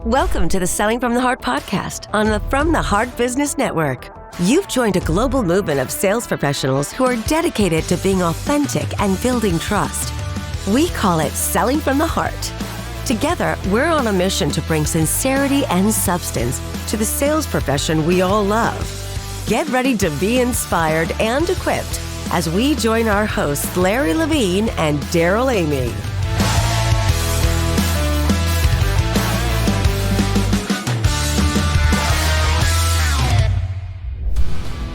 Welcome to the Selling from the Heart podcast on the From the Heart Business Network. You've joined a global movement of sales professionals who are dedicated to being authentic and building trust. We call it Selling from the Heart. Together, we're on a mission to bring sincerity and substance to the sales profession we all love. Get ready to be inspired and equipped as we join our hosts, Larry Levine and Darrell Amy.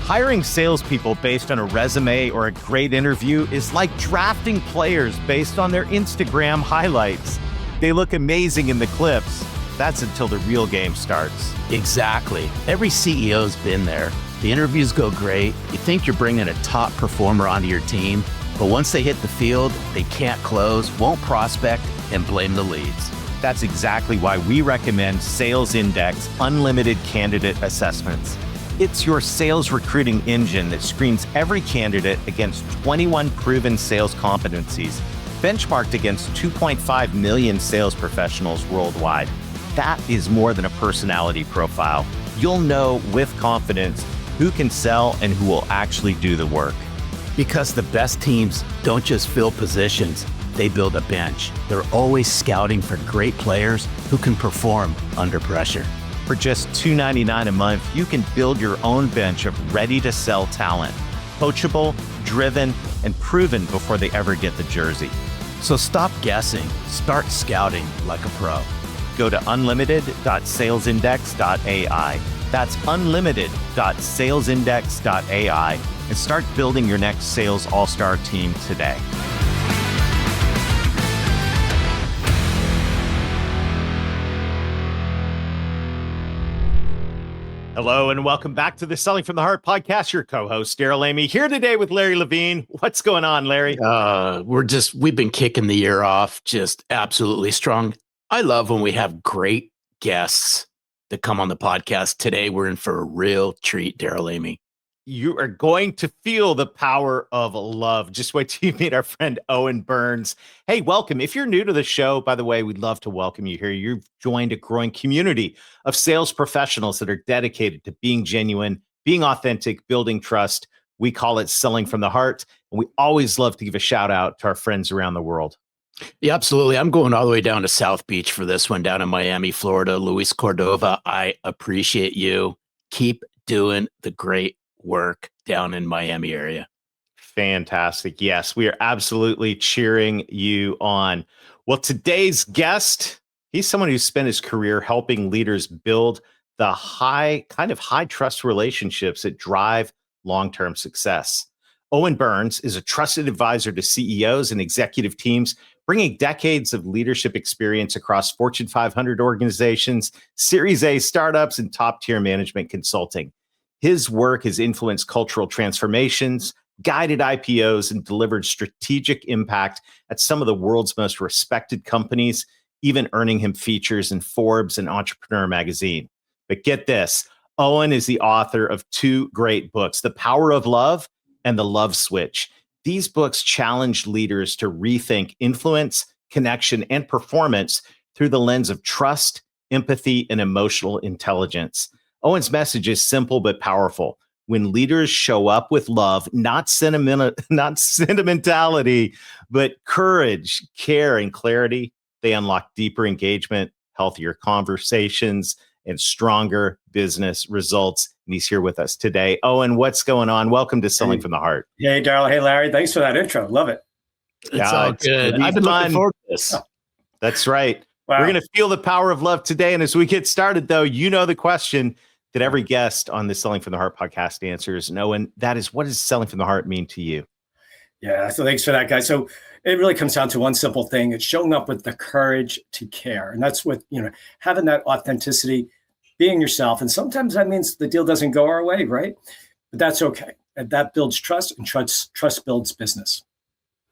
Hiring salespeople based on a resume or a great interview is like drafting players based on their Instagram highlights. They look amazing in the clips. That's until the real game starts. Exactly. Every CEO's been there. The interviews go great. You think you're bringing a top performer onto your team, but once they hit the field, they can't close, won't prospect, and blame the leads. That's exactly why we recommend Sales Index Unlimited Candidate Assessments. It's your sales recruiting engine that screens every candidate against 21 proven sales competencies, benchmarked against 2.5 million sales professionals worldwide. That is more than a personality profile. You'll know with confidence who can sell and who will actually do the work. Because the best teams don't just fill positions, they build a bench. They're always scouting for great players who can perform under pressure. For just $2.99 a month, you can build your own bench of ready-to-sell talent, coachable, driven, and proven before they ever get the jersey. So stop guessing, start scouting like a pro. Go to unlimited.salesindex.ai. That's unlimited.salesindex.ai and start building your next sales all-star team today. Hello and welcome back to the Selling from the Heart podcast. Your co-host, Darrell Amy, here today with Larry Levine. What's going on, Larry? We've been kicking the year off just absolutely strong. I love when we have great guests that come on the podcast. Today, we're in for a real treat, Darrell Amy. You are going to feel the power of love. Just wait till you meet our friend Owen Burns. Hey, welcome. If you're new to the show, by the way, we'd love to welcome you here. You've joined a growing community of sales professionals that are dedicated to being genuine, being authentic, building trust. We call it Selling from the Heart. And we always love to give a shout out to our friends around the world. Yeah, absolutely. I'm going all the way down to South Beach for this one, down in Miami, Florida. Luis Cordova, I appreciate you. Keep doing the great work down in Miami area. Fantastic. Yes, we are absolutely cheering you on. Well, today's guest, he's someone who's spent his career helping leaders build the high trust relationships that drive long-term success. Owen Burns is a trusted advisor to CEOs and executive teams, bringing decades of leadership experience across Fortune 500 organizations, Series A startups, and top-tier management consulting. His work has influenced cultural transformations, guided IPOs, and delivered strategic impact at some of the world's most respected companies, even earning him features in Forbes and Entrepreneur Magazine. But get this, Owen is the author of two great books, The Power of Love and The Love Switch. These books challenge leaders to rethink influence, connection, and performance through the lens of trust, empathy, and emotional intelligence. Owen's message is simple but powerful. When leaders show up with love, not sentimentality, but courage, care, and clarity, they unlock deeper engagement, healthier conversations, and stronger business results. And he's here with us today. Owen, what's going on? Welcome to Selling from the Heart. Hey, Darrell. Hey, Larry. Thanks for that intro. Love it. It's all good. I've been looking forward to this. That's right. Wow. We're going to feel the power of love today. And as we get started, though, you know the question that every guest on the Selling from the Heart podcast answers. And Owen, that is, what does Selling from the Heart mean to you? Yeah, so thanks for that, guys. So it really comes down to one simple thing. It's showing up with the courage to care. And that's what, having that authenticity, being yourself. And sometimes that means the deal doesn't go our way, right? But that's okay. And that builds trust, and trust builds business.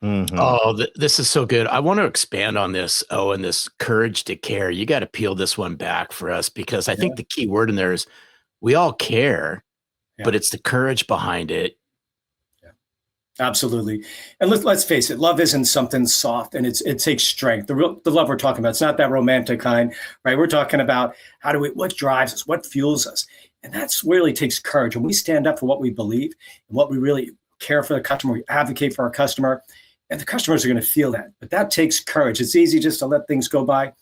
Mm-hmm. Oh, this is so good. I want to expand on this. Oh, and this courage to care. You got to peel this one back for us, because I think the key word in there is we all care, but it's the courage behind it. Absolutely. And let's face it, love isn't something soft, and it takes strength. The love we're talking about, it's not that romantic kind, right? We're talking about what drives us, what fuels us. And that's really takes courage. When we stand up for what we believe and what we really care for the customer, we advocate for our customer, and the customers are going to feel that. But that takes courage. It's easy just to let things go by.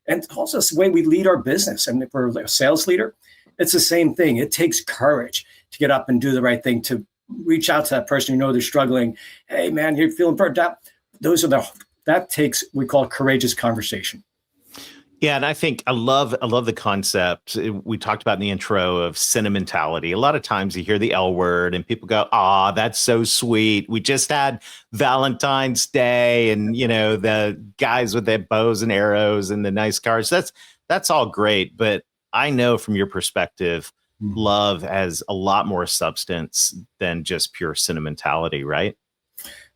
And also it's the way we lead our business. And if we're a sales leader, it's the same thing. It takes courage to get up and do the right thing, to reach out to that person they're struggling. Hey man, you're feeling burnt out. That takes, we call it courageous conversation. Yeah, and I think I love the concept we talked about in the intro of sentimentality. A lot of times you hear the L word and people go, "Ah, that's so sweet. We just had Valentine's Day, and the guys with their bows and arrows and the nice cars. That's all great, but I know from your perspective, love has a lot more substance than just pure sentimentality, right?"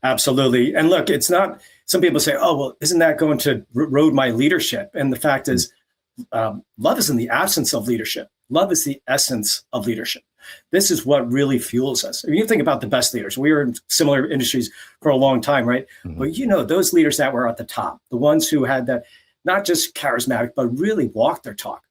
Absolutely. And look, it's not, some people say, oh, well, isn't that going to erode my leadership? And the fact is, love is in the absence of leadership. Love is the essence of leadership. This is what really fuels us. I mean, you think about the best leaders. We were in similar industries for a long time, right? Mm-hmm. But those leaders that were at the top, the ones who had that, not just charismatic, but really walked their talk.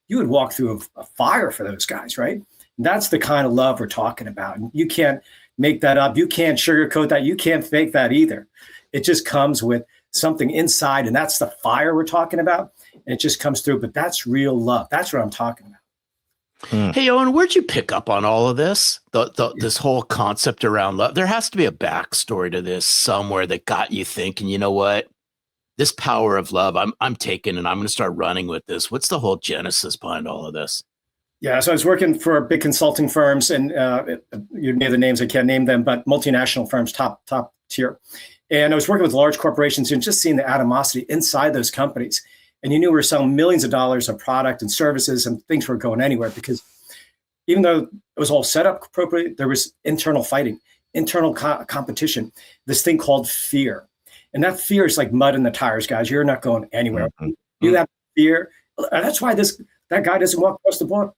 You would walk through a fire for those guys, right? And that's the kind of love we're talking about. And you can't make that up. You can't sugarcoat that. You can't fake that either. It just comes with something inside, and that's the fire we're talking about. And it just comes through, but that's real love. That's what I'm talking about. Hey, Owen, where'd you pick up on all of this? This whole concept around love? There has to be a backstory to this somewhere that got you thinking, you know what? This power of love, I'm taking, and I'm going to start running with this. What's the whole genesis behind all of this? Yeah, so I was working for big consulting firms, and you know the names, I can't name them, but multinational firms, top tier. And I was working with large corporations and just seeing the animosity inside those companies. And you knew we were selling millions of dollars of product and services, and things weren't going anywhere because even though it was all set up appropriately, there was internal fighting, internal competition, this thing called fear. And that fear is like mud in the tires, guys. You're not going anywhere. Mm-hmm. You have fear. And that's why that guy doesn't walk across the bar,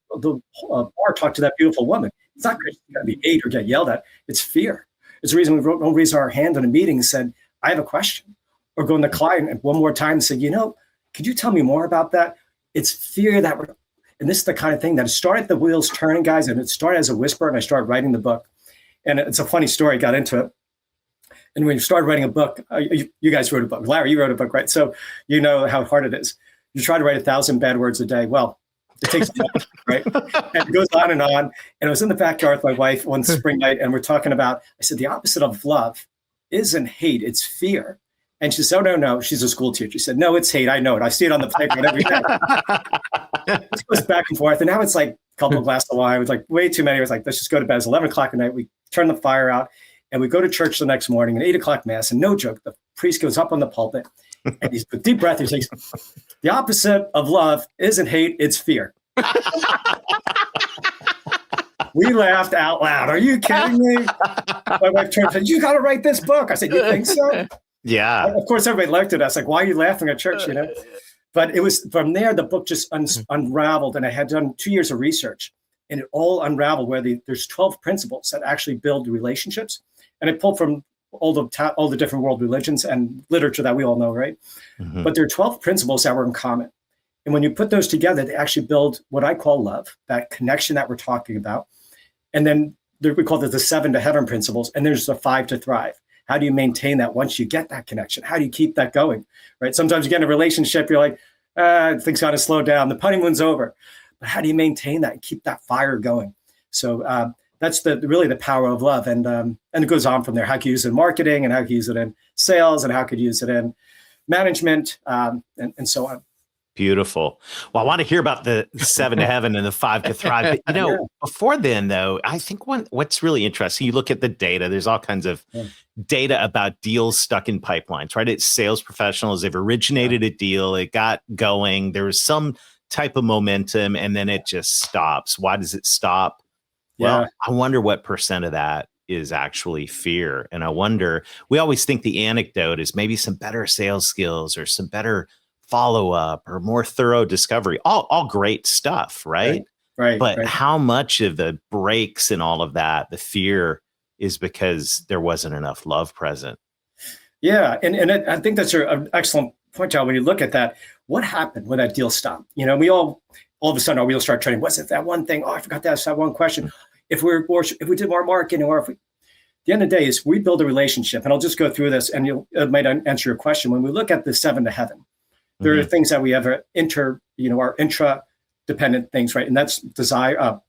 talk to that beautiful woman. It's not because you got to be hate or get yelled at. It's fear. It's the reason we don't raise our hand in a meeting and said, I have a question. Or go to the client one more time and say, could you tell me more about that? It's fear and this is the kind of thing that started the wheels turning, guys. And it started as a whisper, and I started writing the book. And it's a funny story. I got into it. And when you started writing a book, you guys wrote a book. Larry, you wrote a book, right? So you know how hard it is. You try to write 1,000 bad words a day. Well, it takes time, right? And it goes on and on. And I was in the backyard with my wife one spring night, and we're talking about, I said, the opposite of love isn't hate, it's fear. And she said, oh, no. She's a school teacher. She said, no, it's hate. I know it. I see it on the playground every day. It goes back and forth. And now it's like a couple of glasses of wine. It was like way too many. I was like, let's just go to bed. It's 11 o'clock at night. We turn the fire out. And we go to church the next morning at 8 o'clock mass, and no joke, the priest goes up on the pulpit and he's with deep breath. He says, the opposite of love isn't hate, it's fear. We laughed out loud. Are you kidding me? My wife turned and said, you got to write this book. I said, you think so? Yeah. Of course, everybody looked at us like, why are you laughing at church? But it was from there, the book just unraveled, and I had done 2 years of research, and it all unraveled where there's 12 principles that actually build relationships. And it pulled from all the different world religions and literature that we all know, right? Mm-hmm. But there are 12 principles that were in common. And when you put those together, they actually build what I call love, that connection that we're talking about. And then we call it the 7 to heaven principles. And there's the 5 to thrive. How do you maintain that once you get that connection? How do you keep that going, right? Sometimes you get in a relationship, you're like, things got to slow down. The honeymoon's over. But how do you maintain that and keep that fire going? So that's really the power of love. And it goes on from there. How can you use it in marketing, and how can you use it in sales, and how could you use it in management, and so on. Beautiful. Well, I want to hear about the 7 to heaven and the 5 to thrive. But, before then, though, I think what's really interesting, you look at the data, there's all kinds of data about deals stuck in pipelines, right? It's sales professionals. They've originated a deal. It got going. There was some type of momentum, and then it just stops. Why does it stop? Well, I wonder what percent of that is actually fear. And I wonder, we always think the anecdote is maybe some better sales skills or some better follow-up or more thorough discovery. All great stuff, right? Right. But how much of the breaks and all of that, the fear, is because there wasn't enough love present. Yeah. And I think that's an excellent point, John. When you look at that, what happened when that deal stopped? We all of a sudden our wheels start turning. Was it that one thing? Oh, I forgot to ask that one question. If we did more marketing, or if we, at the end of the day is we build a relationship. And I'll just go through this and it might answer your question. When we look at the 7 to heaven, there are things that we have our intra-dependent things, right? And that's desire,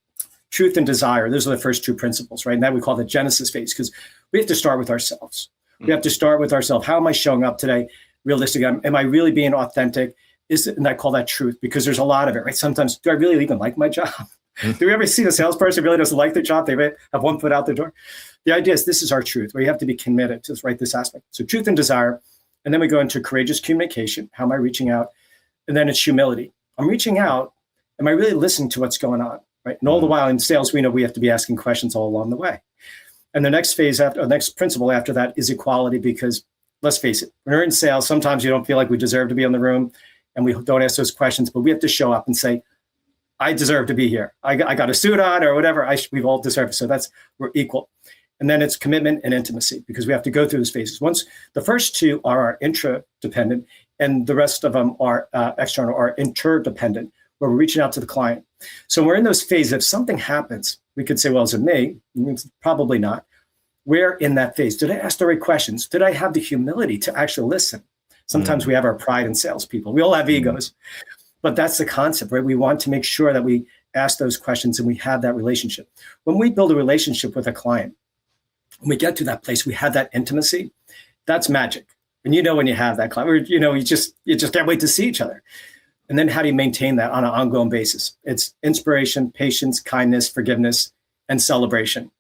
truth and desire. Those are the first 2 principles, right? And that we call the Genesis phase, because we have to start with ourselves. We have to start with ourselves. How am I showing up today? Realistic? Am I really being authentic? And I call that truth, because there's a lot of it, right? Sometimes, do I really even like my job? Do we ever see the salesperson who really doesn't like their job? They have one foot out the door. The idea is this is our truth, where you have to be committed to this aspect. So truth and desire. And then we go into courageous communication. How am I reaching out? And then it's humility. I'm reaching out. Am I really listening to what's going on? Right. And all the while in sales, we know we have to be asking questions all along the way. And the next phase next principle after that is equality, because let's face it, when we're in sales, sometimes you don't feel like we deserve to be in the room and we don't ask those questions, but we have to show up and say, I deserve to be here. I got a suit on or whatever. We've all deserved it. So we're equal. And then it's commitment and intimacy, because we have to go through those phases. Once the first 2 are our intra-dependent and the rest of them are external or interdependent, where we're reaching out to the client. So when we're in those phases, if something happens, we could say, well, is it me? Probably not. Where in that phase? Did I ask the right questions? Did I have the humility to actually listen? Sometimes we have our pride in salespeople. We all have egos, but that's the concept, right? We want to make sure that we ask those questions and we have that relationship. When we build a relationship with a client, when we get to that place, we have that intimacy. That's magic. And when you have that client, you just can't wait to see each other. And then how do you maintain that on an ongoing basis? It's inspiration, patience, kindness, forgiveness, and celebration,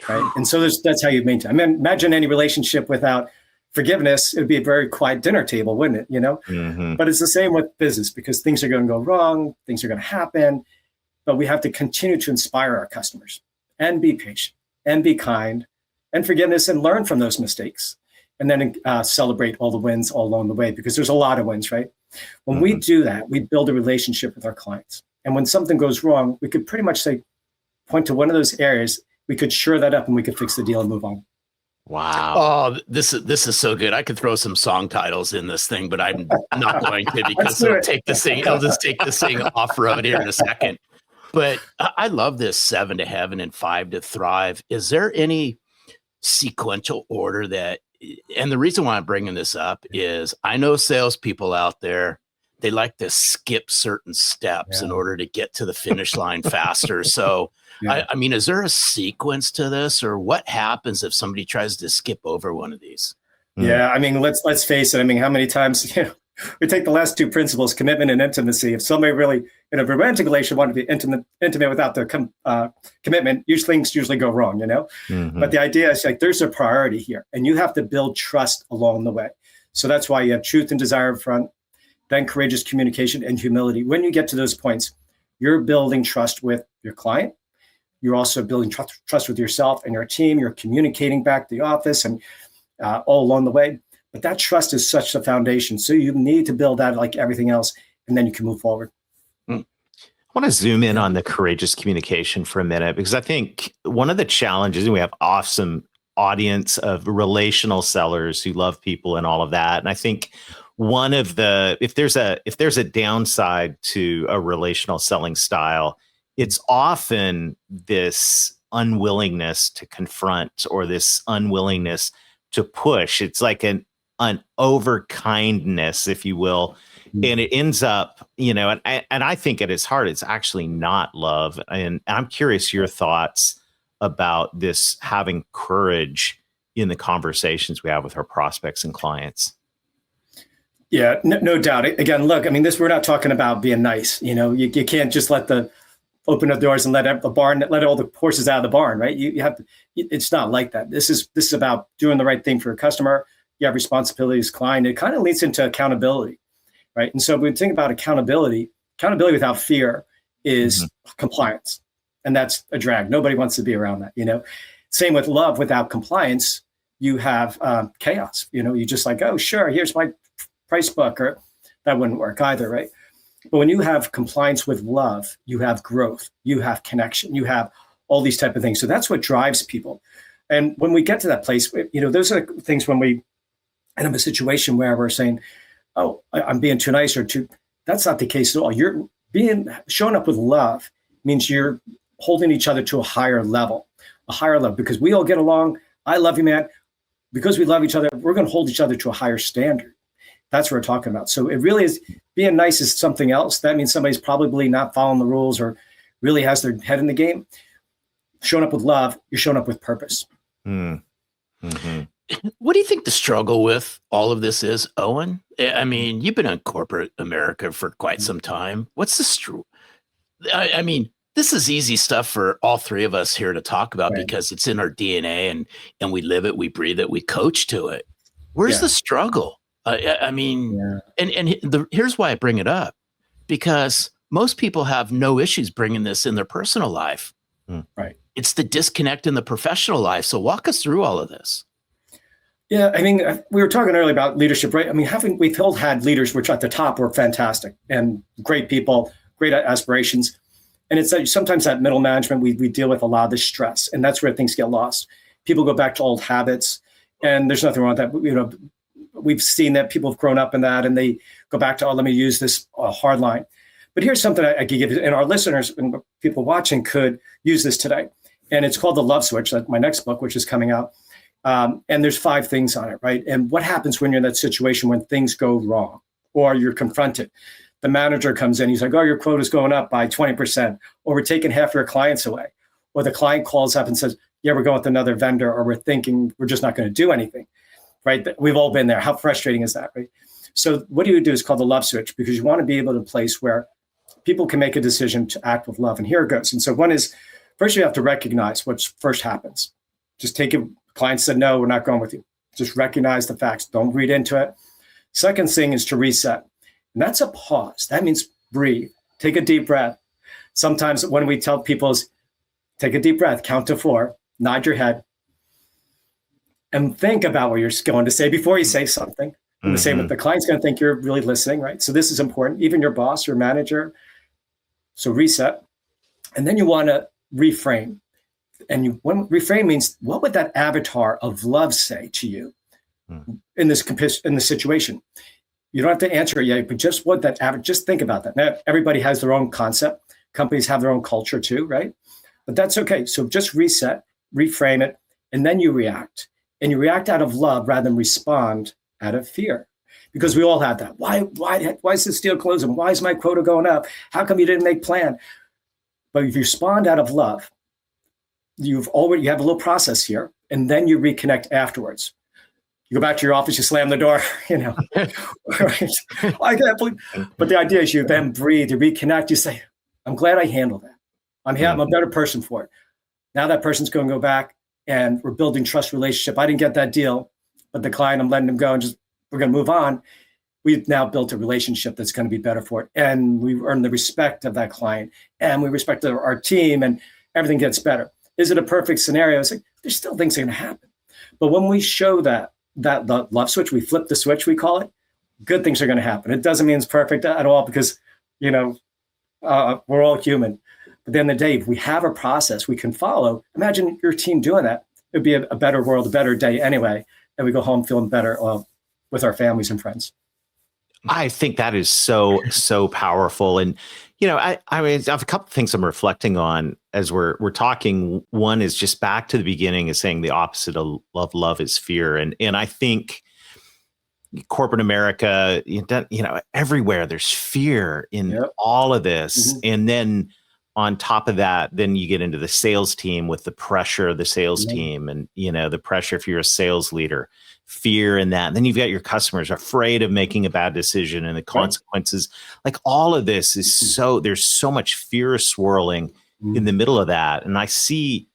right? And so that's how you maintain. I mean, imagine any relationship without forgiveness. It would be a very quiet dinner table, wouldn't it? But it's the same with business, because things are going to go wrong, things are going to happen, but we have to continue to inspire our customers and be patient and be kind and forgiveness and learn from those mistakes. And then celebrate all the wins all along the way, because there's a lot of wins, right? When we do that, we build a relationship with our clients. And when something goes wrong, we could pretty much point to one of those areas, we could shore that up and we could fix the deal and move on. Wow. Oh, this is so good. I could throw some song titles in this thing, but I'm not going to, because it'll just take this thing off road here in a second. But I love this 7 to heaven and 5 to thrive. Is there any sequential order that, and the reason why I'm bringing this up is I know salespeople out there, they like to skip certain steps in order to get to the finish line faster. So, I mean, is there a sequence to this, or what happens if somebody tries to skip over one of these? Yeah, I mean, let's face it. I mean, how many times we take the last 2 principles, commitment and intimacy. If somebody really in a romantic relationship want to be intimate without the commitment, things usually go wrong, But the idea is there's a priority here, and you have to build trust along the way. So that's why you have truth and desire in front, then courageous communication and humility. When you get to those points, you're building trust with your client. You're also building trust with yourself and your team. You're communicating back to the office and all along the way. But that trust is such a foundation. So you need to build that like everything else, and then you can move forward. I want to zoom in on the courageous communication for a minute, because I think one of the challenges, and we have awesome audience of relational sellers who love people and all of that. And I think one of the, if there's a downside to a relational selling style, it's often this unwillingness to confront, or this unwillingness to push. It's like an over kindness, if you will. And it ends up, and I think at its heart, it's actually not love. And I'm curious your thoughts about this, having courage in the conversations we have with our prospects and clients. Yeah, no doubt. Again, look, I mean, we're not talking about being nice. You can't just open the doors and let all the horses out of the barn, right? You have to. It's not like that. This is about doing the right thing for a customer. You have responsibilities, client. It kind of leads into accountability, right? And so when we think about accountability without fear is compliance, and that's a drag. Nobody wants to be around that. Same with love. Without compliance, you have chaos. You just oh, sure, here's my price book, or that wouldn't work either, right? But when you have compliance with love, you have growth, you have connection, you have all these type of things. So that's what drives people. And when we get to that place, those are things when we end up a situation where we're saying, oh, I'm being too nice or too, that's not the case at all. Showing up with love means you're holding each other to a higher level, because we all get along. I love you, man. Because we love each other, we're going to hold each other to a higher standard. That's what we're talking about. So it really is, being nice is something else. That means somebody's probably not following the rules or really has their head in the game. Showing up with love, you're showing up with purpose. Mm-hmm. What do you think the struggle with all of this is, Owen? I mean, you've been in corporate America for quite some time. What's the struggle? I mean, this is easy stuff for all three of us here to talk about, right? Because it's in our DNA and we live it, we breathe it, we coach to it. Where's the struggle? I mean, here's why I bring it up, because most people have no issues bringing this in their personal life. Right. It's the disconnect in the professional life. So walk us through all of this. Yeah, I mean, we were talking earlier about leadership, right? I mean, we've all had leaders which at the top were fantastic and great people, great aspirations. And it's sometimes that middle management, we deal with a lot of this stress, and that's where things get lost. People go back to old habits, and there's nothing wrong with that. We've seen that people have grown up in that, and they go back to, let me use this hard line. But here's something I could give you, and our listeners and people watching could use this today. And it's called The Love Switch, like my next book, which is coming out. And there's 5 things on it, right? And what happens when you're in that situation when things go wrong or you're confronted? The manager comes in, he's like, oh, your quota's going up by 20%, or we're taking half your clients away. Or the client calls up and says, yeah, we're going with another vendor, or we're thinking we're just not going to do anything, right? We've all been there. How frustrating is that, right? So what do is called the love switch, because you want to be able to place where people can make a decision to act with love. And here it goes. And so one is, first you have to recognize what first happens. Just take it. Client said, no, we're not going with you. Just recognize the facts. Don't read into it. Second thing is to reset. And that's a pause. That means breathe. Take a deep breath. Sometimes when we tell people is take a deep breath, count to 4, nod your head, and think about what you're going to say before you say something. Mm-hmm. The same with the client's going to think you're really listening, right? So this is important. Even your boss, your manager. So reset. And then you want to reframe. And reframe means, what would that avatar of love say to you in this situation? You don't have to answer it yet, but just just think about that. Now, everybody has their own concept. Companies have their own culture too, right? But that's okay. So just reset, reframe it, and then you react. And you react out of love rather than respond out of fear. Because we all have that. Why is this deal closing? Why is my quota going up? How come you didn't make plan? But if you respond out of love, you have a little process here, and then you reconnect afterwards. You go back to your office, you slam the door, right? I can't believe. But the idea is you then breathe, you reconnect, you say, I'm glad I handled that. I'm a better person for it. Now that person's going to go back and we're building trust relationship. I didn't get that deal, but the client, I'm letting them go and we're going to move on. We've now built a relationship that's going to be better for it. And we've earned the respect of that client, and we respect our team, and everything gets better. Is it a perfect scenario? It's like, there's still things that are going to happen. But when we show that the love switch, we flip the switch, we call it, good things are going to happen. It doesn't mean it's perfect at all, because, we're all human. But at the end of the day, if we have a process we can follow, imagine your team doing that. It'd be a better world, a better day anyway. And we go home feeling better with our families and friends. I think that is so powerful. And, I have a couple of things I'm reflecting on as we're talking. One is just back to the beginning, is saying the opposite of love is fear. And I think corporate America, everywhere there's fear in all of this. Mm-hmm. And then on top of that, then you get into the sales team with the pressure of the sales team, and, the pressure if you're a sales leader, fear in that. And then you've got your customers afraid of making a bad decision and the consequences. Like, all of this is there's so much fear swirling in the middle of that. And I see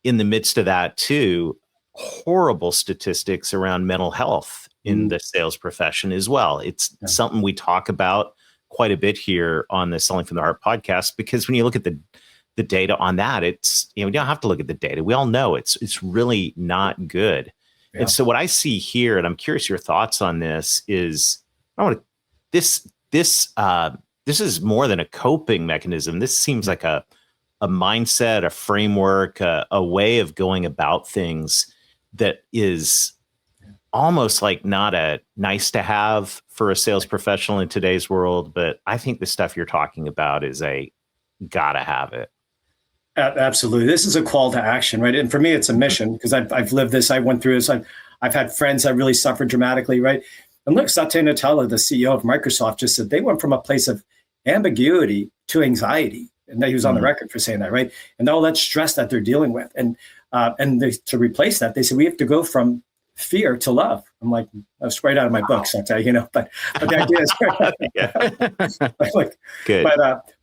in the midst of that too, horrible statistics around mental health in the sales profession as well. It's something we talk about quite a bit here on the Selling from the Heart podcast, because when you look at the data on that, it's, we don't have to look at the data. We all know it's really not good. Yeah. And so what I see here, and I'm curious your thoughts on this, is this is more than a coping mechanism. This seems like a a mindset, a framework, a way of going about things that is almost like not a nice to have for a sales professional in today's world. But I think the stuff you're talking about is a gotta have it. Absolutely. This is a call to action, right? And for me, it's a mission because I've lived this. I went through this. I've had friends that really suffered dramatically, right? And look, Satya Nadella, the CEO of Microsoft, just said they went from a place of ambiguity to anxiety. And he was on the record for saying that, right? And all that stress that they're dealing with. And to replace that, they said, we have to go from fear to love. I'm like, that's right out of my book, Satya, but the idea is like, good.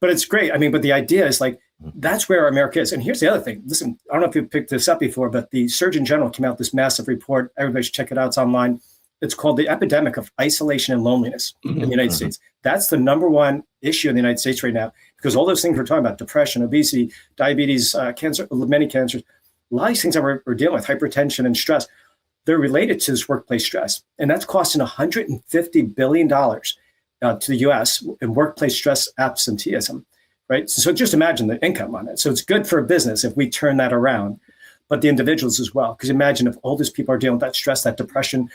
But it's great. I mean, but the idea is like, that's where America is. And here's the other thing. Listen, I don't know if you picked this up before, but the Surgeon General came out with this massive report. Everybody should check it out. It's online. It's called The Epidemic of Isolation and Loneliness in the United States. That's the number one issue in the United States right now, because all those things we're talking about, depression, obesity, diabetes, cancer, many cancers, a lot of these things that we're dealing with, hypertension and stress, they're related to this workplace stress. And that's costing $150 billion to the US in workplace stress absenteeism, right? So just imagine the income on it. So it's good for a business if we turn that around, but the individuals as well. Because imagine if all these people are dealing with that stress, that depression.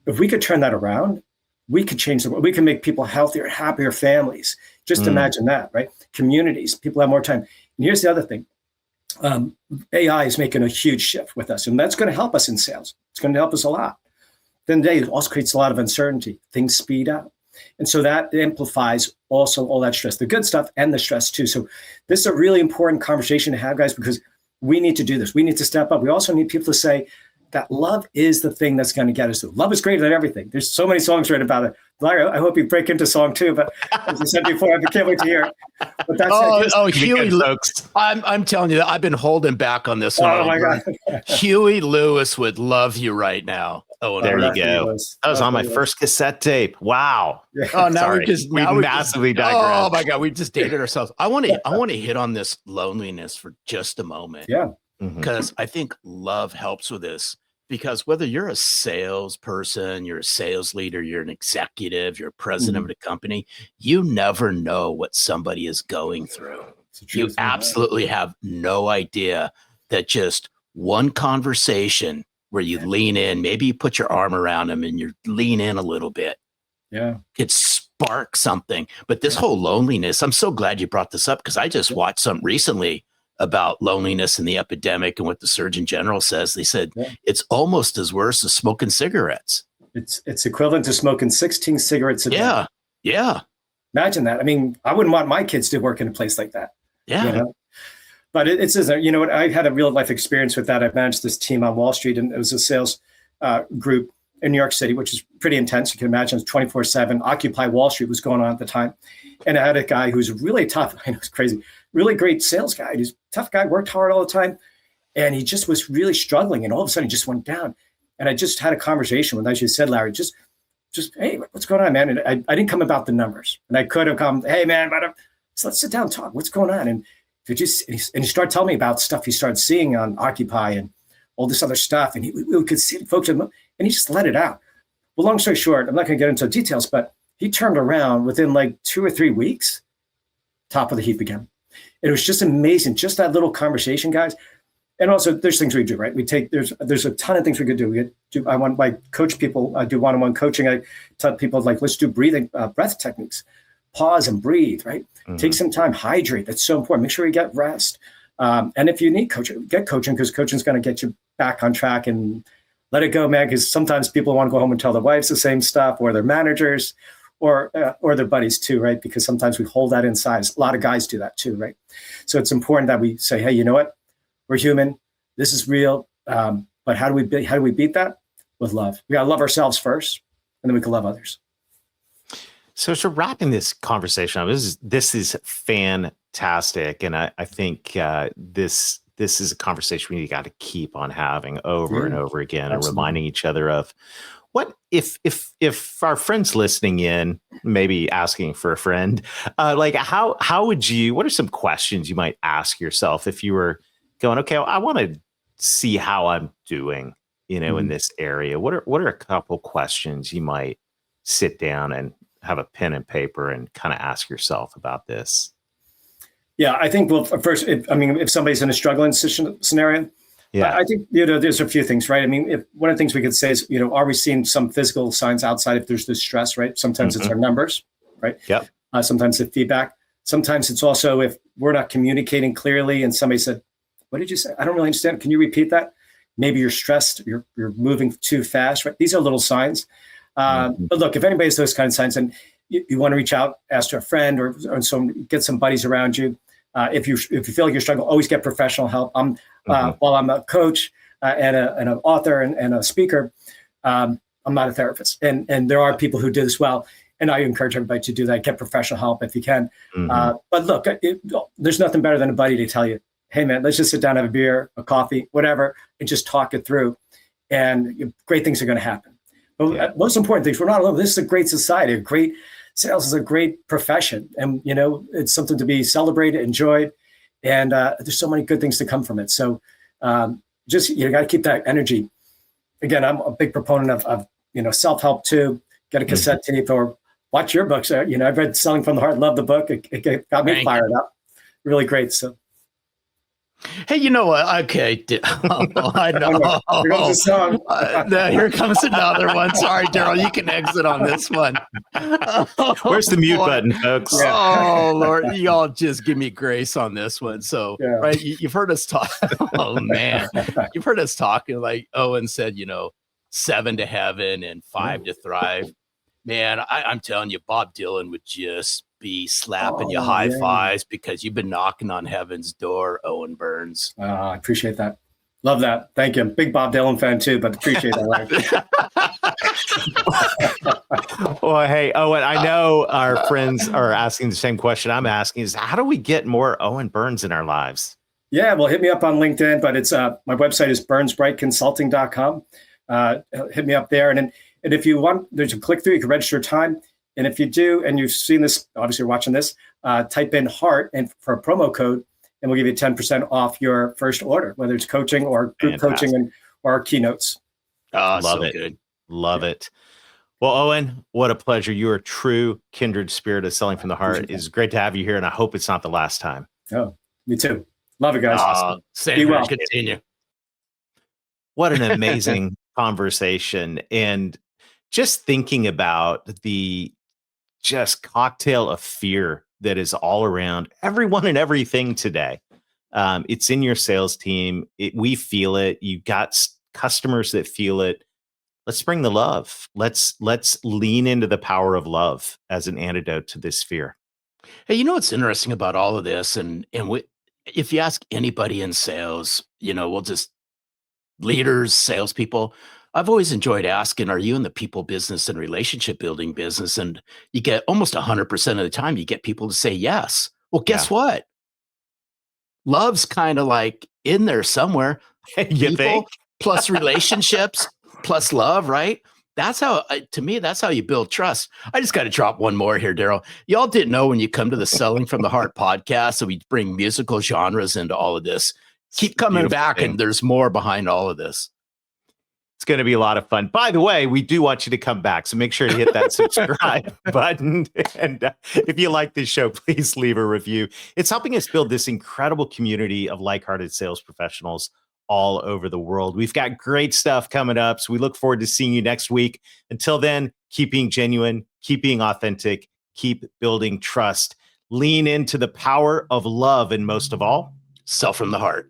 If we could turn that around, we could change the world. We can make people healthier, happier families. Just imagine that, right? Communities, people have more time. And here's the other thing. AI is making a huge shift with us, and that's going to help us in sales. It's going to help us a lot. Then today it also creates a lot of uncertainty. Things speed up. And so that amplifies also all that stress, the good stuff and the stress too. So this is a really important conversation to have, guys, because we need to do this. We need to step up. We also need people to say that love is the thing that's going to get us through. Love is greater than everything. There's so many songs written about it. Larry, I hope you break into song too, but as I said before, I can't wait to hear it. But that's Huey, I'm telling you, I've been holding back on this one. Oh my God. Huey Lewis would love you right now. Oh, there you go. That was on my first cassette tape. Wow. Yeah. Oh, now we massively digressed. Oh my God, we just dated ourselves. I want to hit on this loneliness for just a moment. Yeah. Because I think love helps with this. Because whether you're a salesperson, you're a sales leader, you're an executive, you're a president of a company, you never know what somebody is going through. You absolutely have no idea that just one conversation where you lean in, maybe you put your arm around them and you lean in a little bit. Yeah. Could spark something. But this whole loneliness, I'm so glad you brought this up because I just watched something recently about loneliness and the epidemic and what the Surgeon General says. They said it's almost as worse as smoking cigarettes. It's equivalent to smoking 16 cigarettes a day. Yeah. Imagine that. I mean, I wouldn't want my kids to work in a place like that. Yeah. You know? But it's you know what? I had a real life experience with that. I managed this team on Wall Street, and it was a sales group in New York City, which is pretty intense. You can imagine it's 24/7. Occupy Wall Street was going on at the time. And I had a guy who's really tough. I know it's crazy. Really great sales guy. He's a tough guy, worked hard all the time. And he just was really struggling. And all of a sudden he just went down. And I just had a conversation with, as you said, Larry, just, hey, what's going on, man? And I didn't come about the numbers. And I could have come, hey, man, so let's sit down and talk. What's going on? And he started telling me about stuff he started seeing on Occupy and all this other stuff. And we could see folks, and he just let it out. Well, long story short, I'm not going to get into details, but he turned around within like 2 or 3 weeks, top of the heap again. And it was just amazing, just that little conversation, guys. And also, there's things we do, right? There's a ton of things we could do. I coach people. I do one-on-one coaching. I tell people let's do breath techniques, pause and breathe, right? Take some time, hydrate. That's so important. Make sure you get rest. And if you need coaching, get coaching because coaching is going to get you back on track and let it go, man. Because sometimes people want to go home and tell their wives the same stuff, or their managers, or their buddies too, right? Because sometimes we hold that inside. A lot of guys do that too, right? So it's important that we say, hey, you know what? We're human. This is real. But how do we beat that? With love. We got to love ourselves first, and then we can love others. So wrapping this conversation up, this is fantastic, and I think this is a conversation we got to keep on having over and over again, and reminding each other of what if our friends listening in, maybe asking for a friend, how would you? What are some questions you might ask yourself if you were going, okay, I want to see how I'm doing, in this area. What are a couple questions you might sit down and have a pen and paper and kind of ask yourself about this? Yeah, I think, well, first, if somebody's in a struggling scenario, Yeah. I think, there's a few things, right? I mean, one of the things we could say is, are we seeing some physical signs outside if there's this stress, right? Sometimes it's our numbers, right? Yep. Sometimes it's feedback. Sometimes it's also if we're not communicating clearly and somebody said, what did you say? I don't really understand. Can you repeat that? Maybe you're stressed, you're moving too fast, right? These are little signs. But look, if anybody has those kind of signs and you want to reach out, ask a friend or get some buddies around you. If you feel like you're struggling, always get professional help. While I'm a coach and an author and a speaker, I'm not a therapist. And there are people who do this well. And I encourage everybody to do that. Get professional help if you can. But look, there's nothing better than a buddy to tell you, hey, man, let's just sit down, have a beer, a coffee, whatever, and just talk it through. And great things are going to happen. But most important things, we're not alone. This is a great society. Sales is a great profession. And, it's something to be celebrated, enjoyed. And there's so many good things to come from it. So just, you got to keep that energy. Again, I'm a big proponent of self-help too. Get a cassette tape or watch your books. I've read Selling from the Heart, love the book. It got me fired up. Really great. So. Hey, you know what? Okay. I know. Here comes a song. Here comes another one. Sorry, Darrell, you can exit on this one. Where's the mute button, folks? Yeah. Oh, Lord. Y'all just give me grace on this one. So, right, you've heard us talk. Oh, man. You've heard us talking like Owen said, 7 to heaven and 5 to thrive. Man, I'm telling you, Bob Dylan would just be slapping you high fives because you've been knocking on heaven's door, Owen Burns. I appreciate that. Love that. Thank you. Big Bob Dylan fan too, but appreciate that. Well, hey, Owen, I know our friends are asking the same question I'm asking is how do we get more Owen Burns in our lives? Yeah, well, hit me up on LinkedIn, but it's my website is burnsbrightconsulting.com. Hit me up there. And if you want, there's a click through, you can register time. And if you do, and you've seen this, obviously you're watching this, type in HEART and for a promo code, and we'll give you 10% off your first order, whether it's coaching or group coaching or keynotes. Oh, love it. Good. Love it. Well, Owen, what a pleasure. You are a true kindred spirit of Selling from the Heart. It's great to have you here, and I hope it's not the last time. Oh, me too. Love it, guys. Awesome. Be well. Continue. What an amazing conversation. And just thinking about the just cocktail of fear that is all around everyone and everything today. It's in your sales team. We feel it. You've got customers that feel it. Let's bring the love. Let's lean into the power of love as an antidote to this fear. Hey, what's interesting about all of this? And if you ask anybody in sales, we'll just leaders, salespeople, I've always enjoyed asking, are you in the people business and relationship building business? And you get almost 100% of the time, you get people to say yes. Well, guess what? Love's kind of like in there somewhere. You think? Plus relationships, plus love, right? That's how, to me, that's how you build trust. I just got to drop one more here, Darrell. Y'all didn't know when you come to the Selling from the Heart podcast, so we bring musical genres into all of this. Keep coming back, and there's more behind all of this. It's going to be a lot of fun. By the way, we do want you to come back, so make sure to hit that subscribe button. And if you like this show, please leave a review. It's helping us build this incredible community of like-hearted sales professionals all over the world. We've got great stuff coming up, so we look forward to seeing you next week. Until then, keep being genuine, keep being authentic, keep building trust. Lean into the power of love, and most of all, sell from the heart.